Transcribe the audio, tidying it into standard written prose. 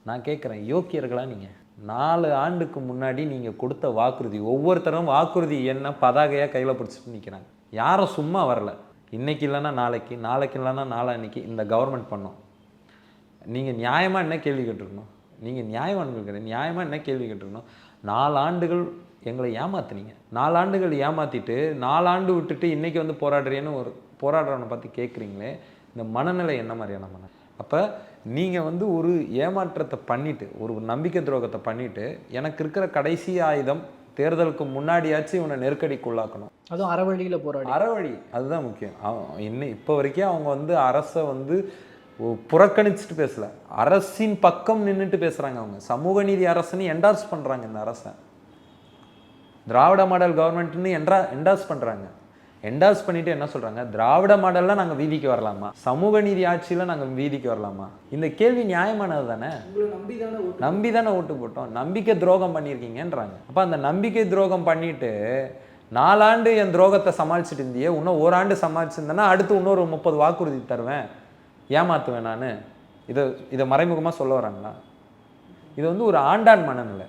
நான் கேட்குறேன், யோக்கியர்களா நீங்கள்? 4 ஆண்டுக்கு முன்னாடி நீங்கள் கொடுத்த வாக்குறுதி, ஒவ்வொருத்தரும் வாக்குறுதி என்ன பதாகையாக கையில் பிடிச்சிட்டு நிற்கிறாங்க. யாரும் சும்மா வரல. இன்றைக்கி இல்லைன்னா நாளைக்கு, நாளைக்கு இல்லைன்னா நாளான்னைக்கு இந்த கவர்மெண்ட் பண்ணோம். நீங்கள் நியாயமாக என்ன கேள்வி கேட்டிருக்கணும்? நீங்கள் நியாயமாக என்ன கேள்வி கேட்டிருக்கணும்? 4 ஆண்டுகள் எங்களை ஏமாத்துனீங்க. 4 ஆண்டுகள் ஏமாற்றிட்டு 4 ஆண்டு விட்டுட்டு இன்றைக்கி வந்து போராடுறேன்னு ஒரு போராடுறவனை பார்த்து கேட்குறீங்களே, இந்த மனநிலை என்ன மாதிரியான மன? அப்போ நீங்கள் வந்து ஒரு ஏமாற்றத்தை பண்ணிவிட்டு, ஒரு நம்பிக்கை துரோகத்தை பண்ணிவிட்டு, எனக்கு இருக்கிற கடைசி ஆயுதம் தேர்தலுக்கு முன்னாடியாச்சும் இவனை நெருக்கடிக்குள்ளாக்கணும். அதுவும் அறவழியில் போராடி, அறவழி அதுதான் முக்கியம். இன்னும் இப்போ வரைக்கும் அவங்க வந்து அரசை வந்து புறக்கணிச்சுட்டு பேசலை, அரசின் பக்கம் நின்றுட்டு பேசுகிறாங்க. அவங்க சமூக நீதி அரசுன்னு என்டார்ஸ் பண்ணுறாங்க. இந்த அரசை திராவிட மாடல் கவர்மெண்ட்னு என்டார்ஸ் பண்ணுறாங்க. என்டார்ஸ் பண்ணிட்டு என்ன சொல்கிறாங்க? திராவிட மாடலில் நாங்கள் வீதிக்கு வரலாமா? சமூக நீதி ஆட்சியில் நாங்கள் வீதிக்கு வரலாமா? இந்த கேள்வி நியாயமானது தானே? நம்பி தானே ஓட்டு போட்டோம். நம்பிக்கை துரோகம் பண்ணியிருக்கீங்கன்றாங்க. அப்போ அந்த நம்பிக்கை துரோகம் பண்ணிட்டு 4 ஆண்டு என் துரோகத்தை சமாளிச்சுட்டு இருந்தியே, இன்னும் 1 ஆண்டு சமாளிச்சிருந்தேன்னா அடுத்து இன்னொரு 30 வாக்குறுதி தருவேன், ஏமாற்றுவேன் நான். இதை மறைமுகமாக சொல்ல வராங்களா? இது வந்து ஒரு ஆண்டான் மனநிலை.